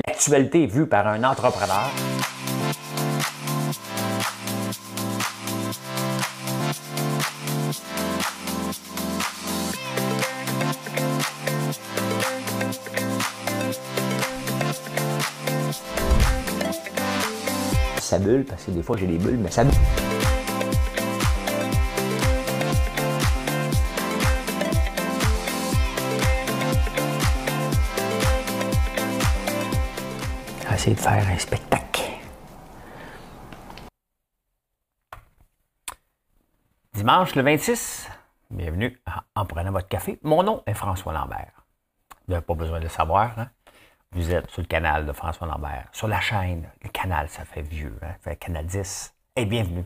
L'actualité vue par un entrepreneur. Ça bulle, parce que des fois j'ai des bulles, mais ça bulle. Essayer de faire un spectacle. Dimanche le 26, bienvenue en prenant votre café. Mon nom est François Lambert. Vous n'avez pas besoin de le savoir, hein? Vous êtes sur le canal de François Lambert, sur la chaîne. Le canal, ça fait vieux, hein? Ça fait canal 10. Et bienvenue.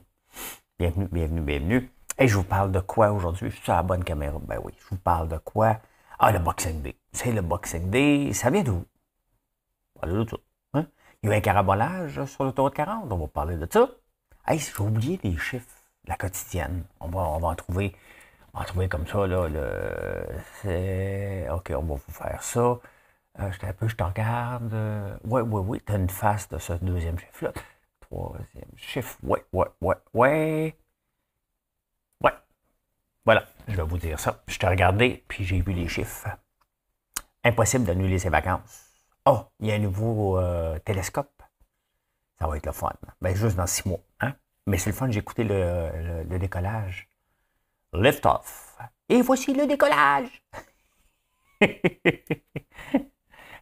Bienvenue, bienvenue, bienvenue. Et je vous parle de quoi aujourd'hui? Je suis sur la bonne caméra. Ben oui, je vous parle de quoi? Ah, le Boxing Day. C'est le Boxing Day. Ça vient d'où? Voilà le tout. Hein? Il y a eu un carabolage sur l'autoroute 40. On va parler de ça. Hey, j'ai oublié les chiffres de la quotidienne. On va en trouver. On va en trouver comme ça, là. OK, on va vous faire ça. Je te regarde. Oui. Tu as une face de ce deuxième chiffre-là. Troisième chiffre. Ouais. Ouais. Voilà, je vais vous dire ça. Je t'ai regardé, puis j'ai vu les chiffres. Impossible d'annuler ses vacances. Oh, il y a un nouveau télescope. Ça va être le fun. Ben, juste dans 6 mois. Hein? Mais c'est le fun, j'ai écouté le décollage. Lift off. Et voici le décollage.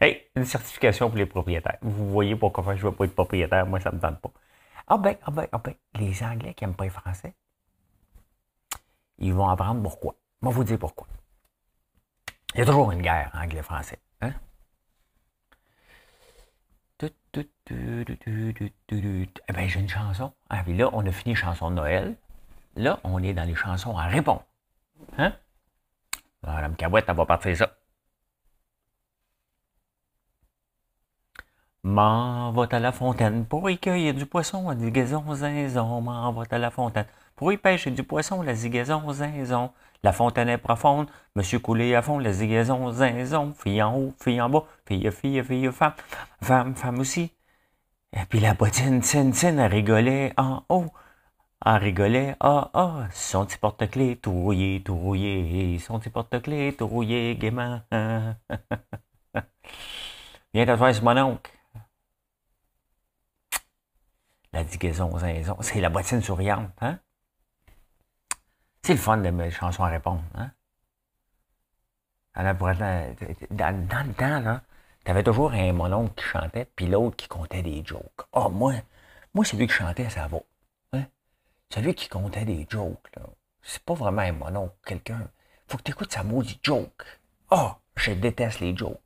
Hey, une certification pour les propriétaires. Vous voyez pourquoi je ne veux pas être propriétaire. Moi, ça ne me tente pas. Ah ben. Les Anglais qui n'aiment pas les Français, ils vont apprendre pourquoi. Je vais vous dire pourquoi. Il y a toujours une guerre anglais-français. Hein? Eh bien, j'ai une chanson. Ah, puis là, on a fini chanson de Noël. Là, on est dans les chansons à répondre. Hein? Alors, la Mcabouette, elle va partir ça. M'en va à la fontaine pour y cueillir du poisson, la zigaison zinzon. M'en va à la fontaine pour y pêcher du poisson, la zigaison zinzon. La fontaine est profonde, monsieur coulé à fond, la zigaison zinzon. Fille en haut, fille en bas, fille, femme, femme aussi. Et puis la bottine, tine, elle rigolait en haut. Elle rigolait, son petit porte-clés tout rouillé, son petit porte-clés tout rouillé, gaiement. Viens t'asseoir sur mon oncle. La digaison, zinzon, c'est la bottine souriante, hein? C'est le fun de mes chansons à répondre, hein? Alors, dans le temps, là, t'avais toujours un mononcle qui chantait, puis l'autre qui comptait des jokes. Ah, moi, celui qui chantait, ça va. Hein? Celui qui comptait des jokes, là, c'est pas vraiment un mononcle, quelqu'un. Faut que t'écoutes sa maudite joke. Ah, je déteste les jokes.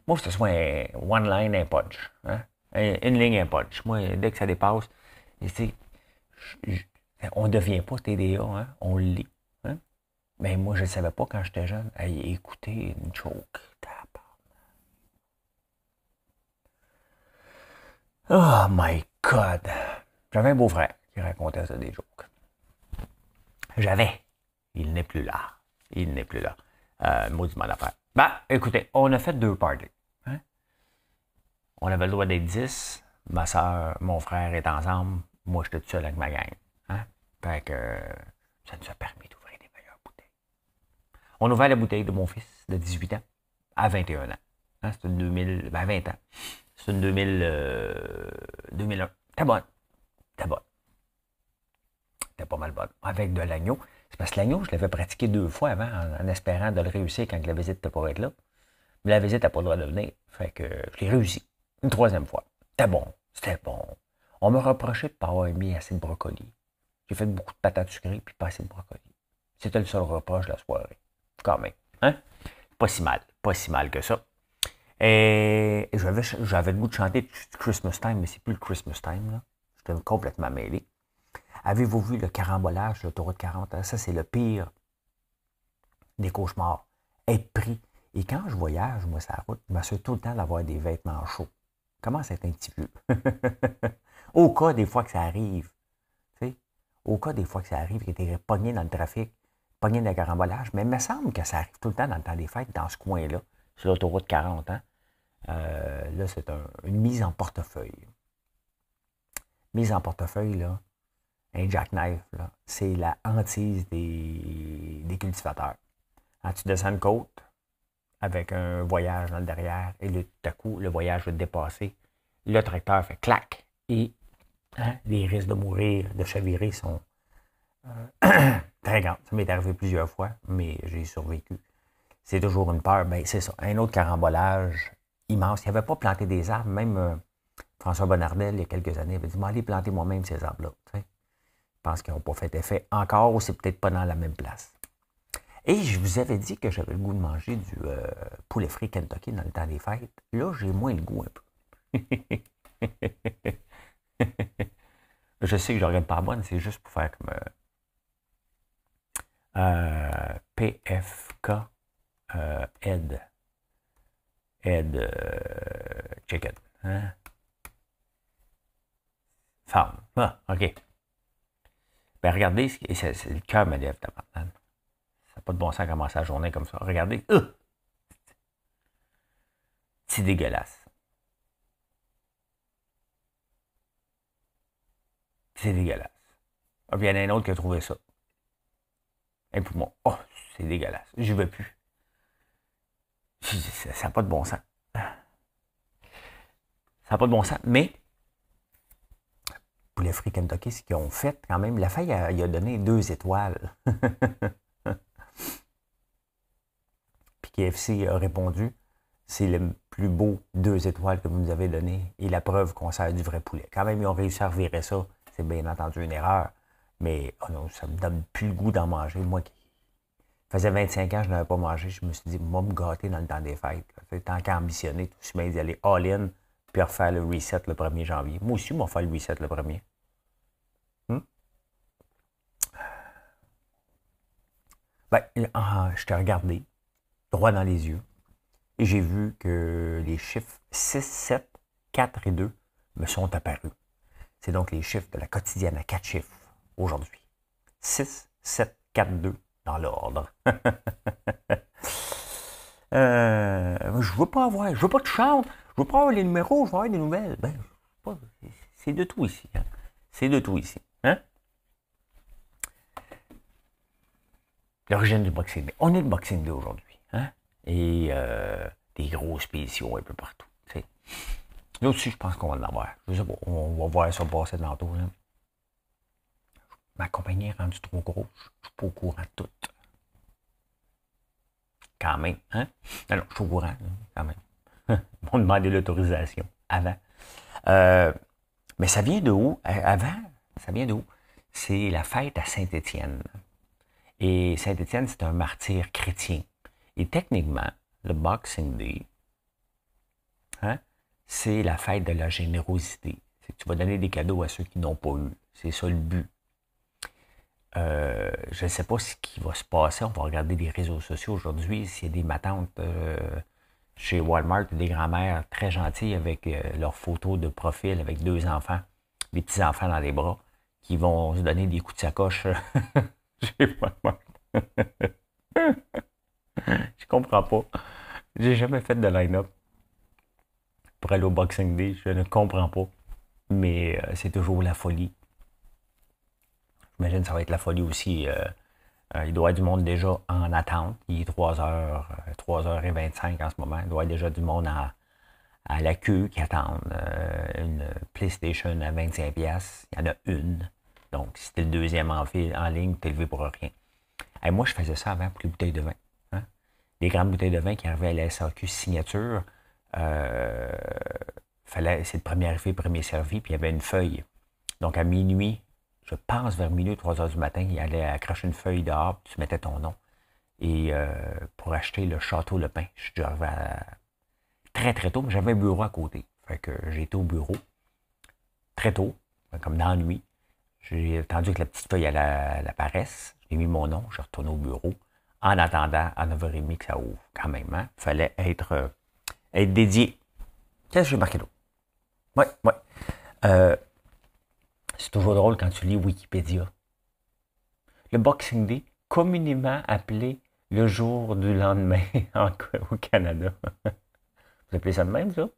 Moi, que ce soit un one line, un punch. Hein? Une ligne, un punch. Moi, dès que ça dépasse, on ne devient pas TDA, hein? On le lit. Hein? Mais moi, je ne savais pas quand j'étais jeune. Hey, écoutez une joke. Oh my God! J'avais un beau-frère qui racontait ça des jokes. Il n'est plus là. Maudit mon affaire. Écoutez, on a fait 2 parties. Hein? On avait le droit d'être 10. Ma soeur, mon frère est ensemble. Moi, j'étais tout seul avec ma gang. Hein? Fait que ça nous a permis d'ouvrir des meilleures bouteilles. On a ouvert la bouteille de mon fils de 18 ans à 21 ans. Hein? C'est une 20 ans. C'est une 2001. T'es bonne. T'es pas mal bonne. Avec de l'agneau. C'est parce que l'agneau, je l'avais pratiqué 2 fois avant en espérant de le réussir quand la visite n'était pas être là. Mais la visite n'a pas le droit de venir. Fait que je l'ai réussi. Une 3e fois. C'était bon. On me reprochait de ne pas avoir mis assez de brocoli. J'ai fait beaucoup de patates sucrées puis pas assez de brocoli. C'était le seul reproche de la soirée. Quand même. Hein? Pas si mal que ça. Et j'avais le goût de chanter Christmas Time, mais c'est plus le Christmas Time, là. J'étais complètement mêlé. Avez-vous vu le carambolage de l'autoroute 40? Ça, c'est le pire des cauchemars. Être pris. Et quand je voyage, moi, sur la route, je m'assure tout le temps d'avoir des vêtements chauds. Comment c'est un petit peu? Au cas des fois que ça arrive. Tu sais, au cas des fois que ça arrive, que tu es pogné dans le trafic, pogné dans le carambolage. Mais il me semble que ça arrive tout le temps dans le temps des fêtes, dans ce coin-là, sur l'autoroute 40 ans. Là, c'est une mise en portefeuille. Mise en portefeuille, là, un jackknife, là, c'est la hantise des cultivateurs. Quand tu descends une côte avec un voyage dans le derrière et là, tout à coup, le voyage va te dépasser, le tracteur fait clac et les risques de mourir, de chavirer sont très grands. Ça m'est arrivé plusieurs fois, mais j'ai survécu. C'est toujours une peur. Ben, c'est ça. Un autre carambolage immense. Il n'avait pas planté des arbres. Même François Bonnardel, il y a quelques années, avait dit allez planter moi-même ces arbres-là. Je pense qu'ils n'ont pas fait effet encore ou c'est peut-être pas dans la même place. Et je vous avais dit que j'avais le goût de manger du poulet frit Kentucky dans le temps des fêtes. Là, j'ai moins le goût un peu. Je sais que je ne regarde pas bonne, c'est juste pour faire comme PFK Ed Chicken. Hein? Femme. Ah, OK. Ben regardez, le cœur me lève, maintenant. Ça n'a pas de bon sens à commencer la journée comme ça. Regardez. C'est dégueulasse. C'est dégueulasse. Ah, puis il y en a un autre qui a trouvé ça. Un poumon. Oh, c'est dégueulasse. Je veux plus. Ça n'a pas de bon sens. Ça n'a pas de bon sens. Mais, poulet frit Kentucky, ce qu'ils ont fait, quand même, la fille, il a donné 2 étoiles. Puis KFC a répondu, c'est le plus beau 2 étoiles que vous nous avez donné et la preuve qu'on sert du vrai poulet. Quand même, ils ont réussi à revirer ça. C'est bien entendu une erreur. Mais oh non, ça me donne plus le goût d'en manger. Moi qui faisait 25 ans que je n'avais pas mangé, je me suis dit, moi, me gâter dans le temps des fêtes. Tant qu'à ambitionner, tout de suite, d'y aller all-in, puis refaire le reset le 1er janvier. Moi aussi, moi, faire le reset le 1er. Ben, je t'ai regardé, droit dans les yeux, et j'ai vu que les chiffres 6, 7, 4 et 2 me sont apparus. C'est donc les chiffres de la quotidienne à 4 chiffres aujourd'hui. 6, 7, 4, 2 dans l'ordre. Je veux pas de chante, je veux pas avoir les numéros, je veux avoir des nouvelles. Ben, c'est de tout ici. Hein? C'est de tout ici. Hein? L'origine du Boxing Day. On est le Boxing Day aujourd'hui. Hein? Et des gros spéciaux un peu partout. T'sais. Là aussi, je pense qu'on va en avoir. Je sais pas, on va voir ça passer tantôt. Là. Ma compagnie est rendue trop grosse. Je suis pas au courant de tout. Quand même. Hein? Non, je suis au courant. Là, quand même. Ils m'ont demandé l'autorisation avant. Mais ça vient de où? Avant, ça vient de où? C'est la fête à Saint-Étienne. Et Saint-Étienne, c'est un martyr chrétien. Et techniquement, le Boxing Day, hein, c'est la fête de la générosité. C'est que tu vas donner des cadeaux à ceux qui n'ont pas eu. C'est ça le but. Je ne sais pas ce qui va se passer. On va regarder les réseaux sociaux aujourd'hui. S'il y a des matantes chez Walmart, des grands-mères très gentilles avec leurs photos de profil avec 2 enfants, des petits-enfants dans les bras, qui vont se donner des coups de sacoche chez Walmart. Je comprends pas. J'ai jamais fait de line-up pour aller au Boxing Day. Je ne comprends pas. Mais c'est toujours la folie. J'imagine que ça va être la folie aussi. Il doit y avoir du monde déjà en attente. Il est 3h25 en ce moment. Il doit y avoir déjà du monde à la queue qui attendent une PlayStation à 25$. Il y en a une. Donc, si t'es le deuxième en ligne, t'es levé pour rien. Et moi, je faisais ça avant pour les bouteilles de vin. Hein? Les grandes bouteilles de vin qui arrivaient à la SAQ signature, c'est le premier arrivé, premier servi, puis il y avait une feuille. Donc, à minuit, je pense vers minuit, 3h du matin, il allait accrocher une feuille dehors, puis tu mettais ton nom. Et pour acheter le Château Le Pin, je suis déjà arrivé très très tôt, mais j'avais un bureau à côté. Fait que j'ai été au bureau très tôt, comme dans la nuit. J'ai attendu que la petite feuille apparaisse. J'ai mis mon nom, je retourne au bureau. En attendant à 9h30 que ça ouvre, quand même. Il fallait être dédié. Qu'est-ce que j'ai marqué là? Oui. C'est toujours drôle quand tu lis Wikipédia. Le Boxing Day, communément appelé le jour du lendemain au Canada. Vous appelez ça de même, ça?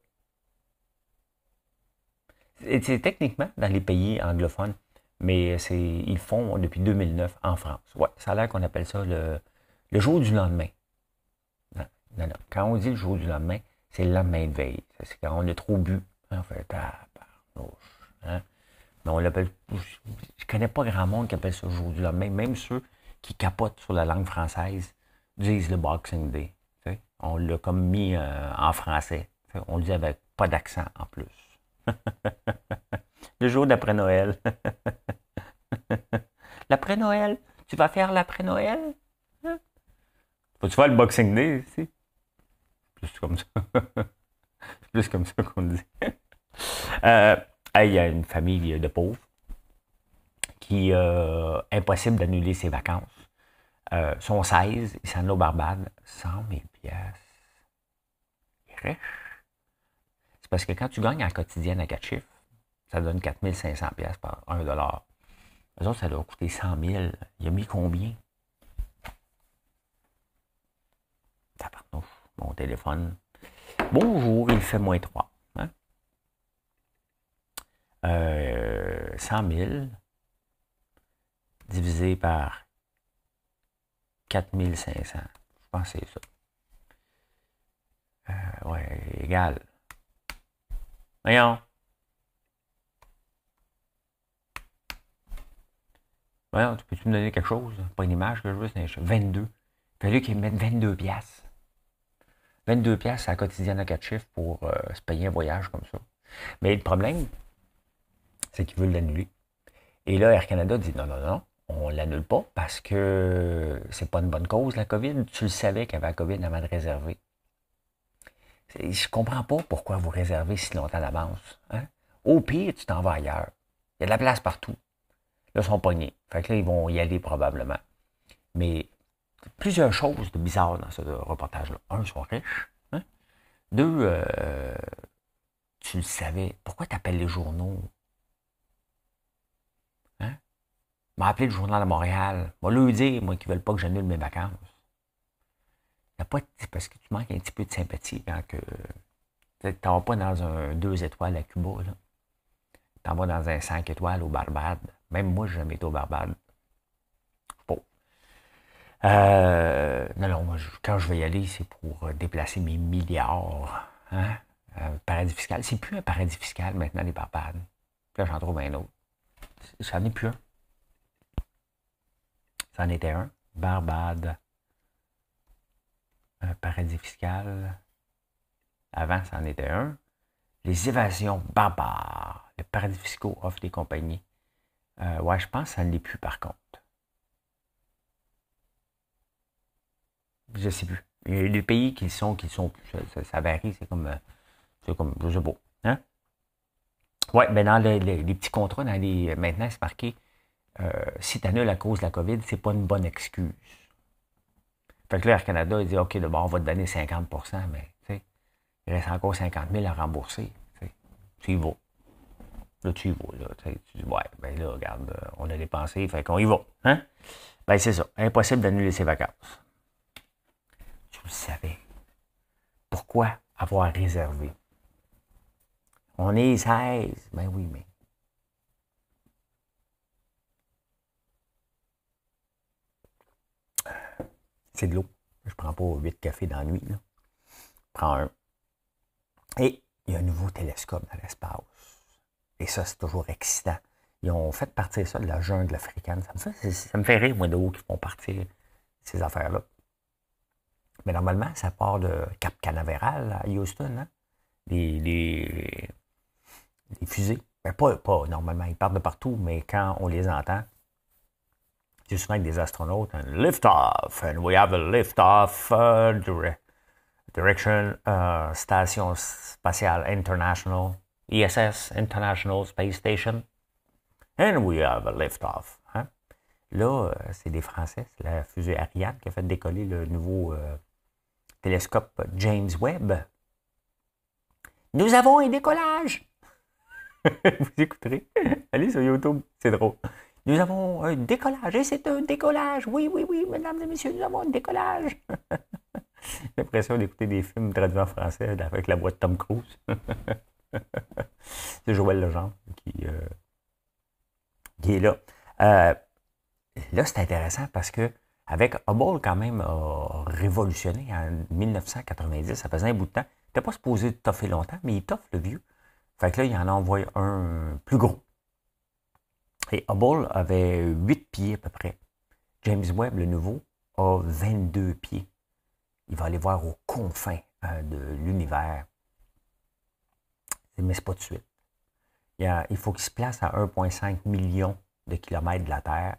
C'est techniquement dans les pays anglophones, mais ils le font depuis 2009 en France. Ouais, ça a l'air qu'on appelle ça le jour du lendemain. Non, non, non. Quand on dit le jour du lendemain, c'est le lendemain de veille. C'est quand on a trop bu. En fait, hein? Mais on l'appelle. Je connais pas grand monde qui appelle ça le jour du lendemain. Même ceux qui capotent sur la langue française disent le Boxing Day. T'sais? On l'a comme mis en français. T'sais? On le dit avec pas d'accent en plus. Le jour d'après Noël. L'après-Noël. Tu vas faire l'après-Noël? Hein? Faut-tu faire le Boxing Day ici? Plus comme ça. C'est plus comme ça qu'on dit. Il y a une famille de pauvres qui impossible d'annuler ses vacances. Sont 16, ils s'en ont au Barbade. 100 000 piastres. Il est riche. C'est parce que quand tu gagnes en quotidienne à 4 chiffres, ça donne 4 500 piastres par 1 $. Eux autres, ça leur a coûté 100 000. Il a mis combien? Tabarnouche, mon téléphone. Bonjour, il fait -3. Hein? 100 000 divisé par 4 500. Je pense que c'est ça. Ouais, égal. Voyons. Voyons, peux-tu me donner quelque chose? Pas une image que je veux, c'est 22. Il fallait qu'ils mettent 22 piastres. 22 piastres à la quotidienne à 4 chiffres pour se payer un voyage comme ça. Mais le problème, c'est qu'ils veulent l'annuler. Et là, Air Canada dit non, non, non, on ne l'annule pas parce que c'est pas une bonne cause, la COVID. Tu le savais qu'il y avait la COVID avant de réserver. Je comprends pas pourquoi vous réservez si longtemps d'avance. Hein? Au pire, tu t'en vas ailleurs. Il y a de la place partout. Là, ils sont pognés. Fait que là, ils vont y aller probablement. Mais plusieurs choses de bizarres dans ce reportage-là. Un, ils sont riches. Hein? Deux, tu le savais. Pourquoi tu appelles les journaux? Hein? M'a appelé le journal de Montréal. M'a lui dire, moi, qu'ils veulent pas que j'annule mes vacances. C'est parce que tu manques un petit peu de sympathie quand que. Tu t'en vas pas dans un 2 étoiles à Cuba, là. T'en vas dans un 5 étoiles au Barbade. Même moi, j'ai jamais été au Barbade. Bon. Non, moi, quand je vais y aller, c'est pour déplacer mes milliards. Hein? Paradis fiscal. C'est plus un paradis fiscal maintenant, les Barbades. Puis là, j'en trouve un autre. Ça n'en est plus un. Ça en était un. Barbade. Un paradis fiscal. Avant, ça en était un. Les évasions barbares. Les paradis fiscaux offrent des compagnies. Ouais, je pense que ça ne l'est plus par contre. Je ne sais plus. Il y a des pays qui sont plus. Ça varie, c'est comme, je sais pas. Hein? Ouais, ben dans les petits contrats, maintenant, c'est marqué si tu annules à cause de la COVID, c'est pas une bonne excuse. Fait que là, Air Canada, il dit OK, d'abord, on va te donner 50%, mais il reste encore 50 000 à rembourser. Tu y vas. Là, tu y vas. Là, tu dis, ouais, ben là, regarde, on a dépensé, fait qu'on y va. Hein? Ben, c'est ça. Impossible d'annuler ses vacances. Tu le savais. Pourquoi avoir réservé? On est 16. Ben oui, mais. C'est de l'eau. Je prends pas 8 cafés dans la nuit. Là. Je prends un. Et il y a un nouveau télescope dans l'espace. Et ça, c'est toujours excitant. Ils ont fait partir ça de la jungle africaine. Ça me fait rire, moi, de où ils font partir ces affaires-là. Mais normalement, ça part de Cap Canaveral à Houston, hein? Les fusées. Ben, pas normalement, ils partent de partout, mais quand on les entend, c'est souvent avec des astronautes. Lift-off! And we have a lift-off direction Station Spatiale International. ISS, International Space Station. And we have a lift-off. Hein? Là, c'est des Français. C'est la fusée Ariane qui a fait décoller le nouveau télescope James Webb. Nous avons un décollage! Vous écouterez. Allez sur YouTube, c'est drôle. Nous avons un décollage. Et c'est un décollage. Oui, oui, oui, mesdames et messieurs, nous avons un décollage. J'ai l'impression d'écouter des films traduits en français avec la voix de Tom Cruise. C'est Joël Legendre qui est là. Là, c'est intéressant parce que avec Hubble, quand même, a révolutionné en 1990, ça faisait un bout de temps. Il n'était pas supposé toffer longtemps, mais il toffe le vieux. Fait que là, il en a envoyé un plus gros. Et Hubble avait 8 pieds à peu près. James Webb, le nouveau, a 22 pieds. Il va aller voir aux confins de l'univers. Mais c'est pas tout de suite. Il faut qu'il se place à 1,5 million de kilomètres de la Terre.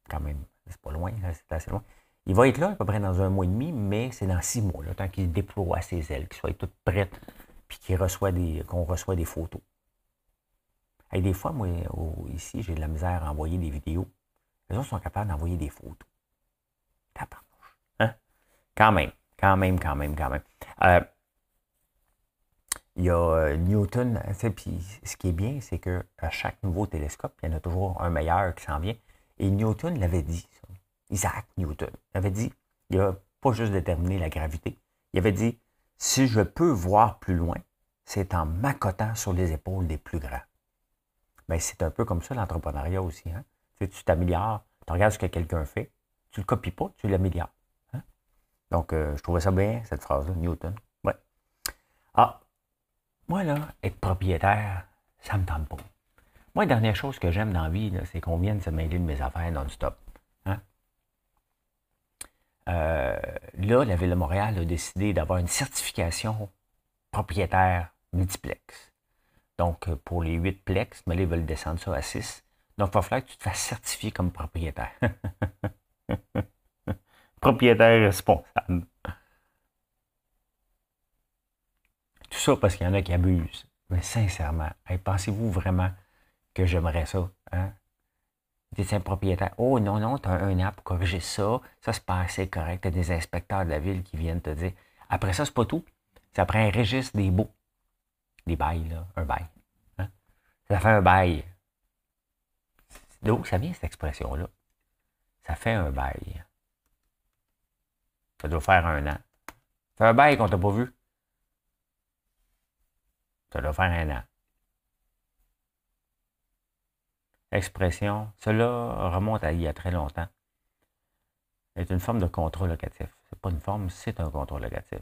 Quand même, c'est pas loin, c'est assez loin. Il va être là à peu près dans 1 mois et demi, mais c'est dans 6 mois, le temps qu'il déploie ses ailes, qu'il soit tout prêt, puis qu'on reçoit des photos. Et des fois, moi, ici, j'ai de la misère à envoyer des vidéos. Les autres sont capables d'envoyer des photos. Tabarnouche. Hein? Quand même. Il y a Newton, puis ce qui est bien, c'est qu'à chaque nouveau télescope, il y en a toujours un meilleur qui s'en vient. Et Newton l'avait dit, ça. Isaac Newton avait dit, il n'a pas juste déterminé la gravité, il avait dit, si je peux voir plus loin, c'est en m'accotant sur les épaules des plus grands. Bien, c'est un peu comme ça l'entrepreneuriat aussi. Hein? Tu t'améliores, tu regardes ce que quelqu'un fait, tu le copies pas, tu l'améliores. Hein? Donc, je trouvais ça bien, cette phrase-là, Newton. Ouais. Ah, moi, là, être propriétaire, ça me tente pas. Moi, la dernière chose que j'aime dans la vie, c'est qu'on vienne se mêler de mes affaires non-stop. Hein? Là, la Ville de Montréal a décidé d'avoir une certification propriétaire multiplex. Donc, pour les 8 plex, mais là, ils veulent descendre ça à 6. Donc, il va falloir que tu te fasses certifier comme propriétaire. Propriétaire responsable. Tout ça parce qu'il y en a qui abusent. Mais sincèrement, pensez-vous vraiment que j'aimerais ça? Hein? Tu es un propriétaire. Oh non, tu as un an pour corriger ça. Ça, c'est pas assez correct. Tu as des inspecteurs de la ville qui viennent te dire. Après ça, c'est pas tout. Ça prend un registre des baux. Des bails, là. Un bail. Hein? Ça fait un bail. D'où ça vient, cette expression-là? Ça fait un bail. Ça doit faire 1 an. Ça fait un bail qu'on t'a pas vu. Ça doit faire 1 an. Expression, cela remonte à il y a très longtemps. C'est une forme de contrat locatif. C'est pas une forme, c'est un contrat locatif.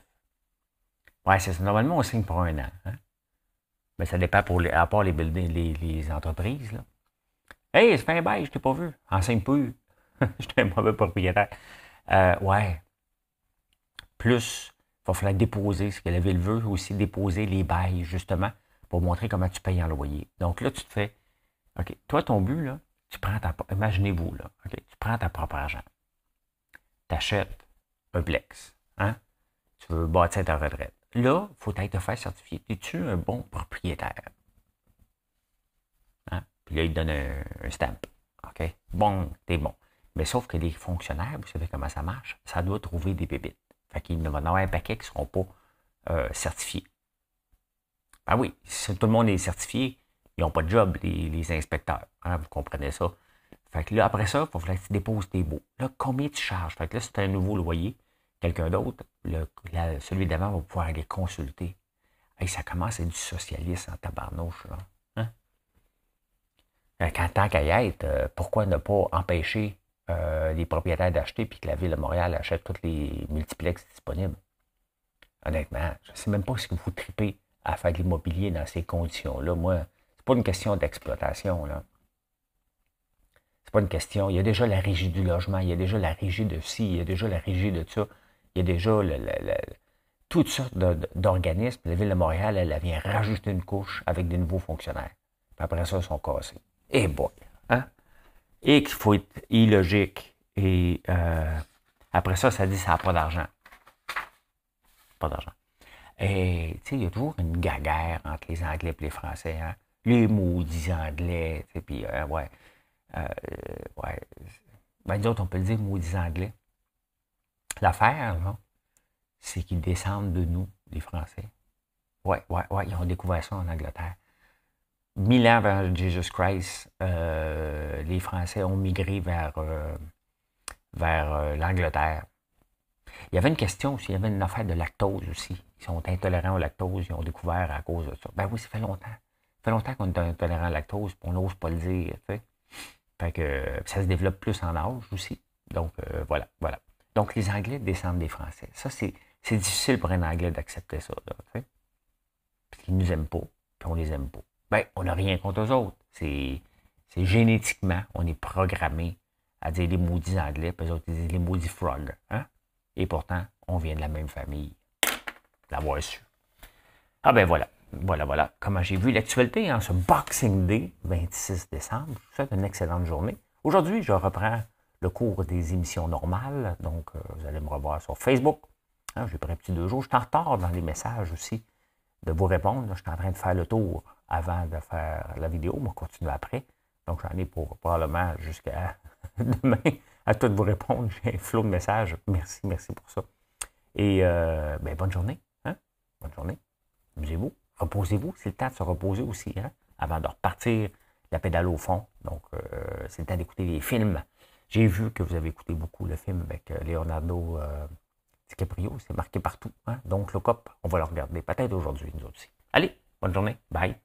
Ouais, c'est ça. Normalement, on signe pour 1 an. Hein? Mais ça dépend à part les buildings, les entreprises. Là. Hey, ça fait un bail, je t'ai pas vu. Enseigne plus. J'étais un mauvais propriétaire. Ouais. Plus, il va falloir déposer, ce que la ville veut, aussi déposer les bails, justement, pour montrer comment tu payes en loyer. Donc là, tu te fais, OK, toi, ton but, là, tu prends imaginez-vous, là, OK, tu prends ta propre argent. Tu achètes un plex, hein? Tu veux bâtir ta retraite. Là, il faut te faire certifier. Es-tu un bon propriétaire? Hein? Puis là, il te donne un stamp. OK? Bon, t'es bon. Mais sauf que les fonctionnaires, vous savez comment ça marche, ça doit trouver des pépites. Fait qu'il va y en avoir un paquet qui ne seront pas certifiés. Ben oui, si tout le monde est certifié, ils n'ont pas de job, les inspecteurs. Hein, vous comprenez ça? Fait que là, après ça, il va falloir que tu déposes tes baux. Là, combien tu charges? Fait que là, si tu as un nouveau loyer, quelqu'un d'autre, celui d'avant va pouvoir aller consulter. Hey, ça commence à être du socialisme en tabarnouche, là. Hein? Tant qu'à y être, pourquoi ne pas empêcher les propriétaires d'acheter puis que la Ville de Montréal achète tous les multiplex disponibles? Honnêtement, je ne sais même pas si vous tripez à faire de l'immobilier dans ces conditions-là. Moi, c'est pas une question d'exploitation, là. C'est pas une question. Il y a déjà la régie du logement, il y a déjà la régie de ci, il y a déjà la régie de ça, il y a déjà toutes sortes d'organismes. La Ville de Montréal, elle vient rajouter une couche avec des nouveaux fonctionnaires. Puis après ça, ils sont cassés. Et boy! Hein? Et qu'il faut être illogique. Et après ça, ça dit que ça n'a pas d'argent. Pas d'argent. Et tu sais, il y a toujours une guerre entre les Anglais et les Français. Hein? Les maudits Anglais. Puis, ouais. Ouais. Ben, d'autres, on peut le dire, maudits Anglais. L'affaire, là, c'est qu'ils descendent de nous, les Français. Ouais. Ils ont découvert ça en Angleterre. 1000 ans avant Jesus Christ, les Français ont migré vers l'Angleterre. Il y avait une question aussi, il y avait une affaire de lactose aussi. Ils sont intolérants au lactose, ils ont découvert à cause de ça. Ben oui, ça fait longtemps. Ça fait longtemps qu'on est intolérant au lactose, puis on n'ose pas le dire, tu sais. Fait que ça se développe plus en âge aussi. Donc, voilà, voilà. Donc, les Anglais descendent des Français. Ça, c'est difficile pour un Anglais d'accepter ça, là, tu sais. Parce qu'ils nous aiment pas, puis on les aime pas. Ben, on n'a rien contre eux autres. C'est génétiquement, on est programmé à dire les maudits Anglais, puis eux autres, ils disent les maudits frogs. Hein? Et pourtant, on vient de la même famille. L'avoir su. Ah ben voilà. Voilà, voilà. Comment j'ai vu l'actualité en ce Boxing Day, 26 décembre. Je vous souhaite une excellente journée. Aujourd'hui, je reprends le cours des émissions normales. Donc, vous allez me revoir sur Facebook. Hein, j'ai pris un petit 2 jours. Je suis en retard dans les messages aussi de vous répondre. Là, je suis en train de faire le tour avant de faire la vidéo. On va continuer après. Donc, j'en ai pour probablement jusqu'à demain à tout vous répondre. J'ai un flot de messages. Merci, merci pour ça. Et ben, bonne journée. Hein? Bonne journée. Amusez-vous. Reposez-vous. C'est le temps de se reposer aussi, hein? Avant de repartir la pédale au fond. Donc, c'est le temps d'écouter les films. J'ai vu que vous avez écouté beaucoup le film avec Leonardo DiCaprio. C'est marqué partout. Hein? Donc, le COP, on va le regarder peut-être aujourd'hui, nous aussi. Allez, bonne journée. Bye.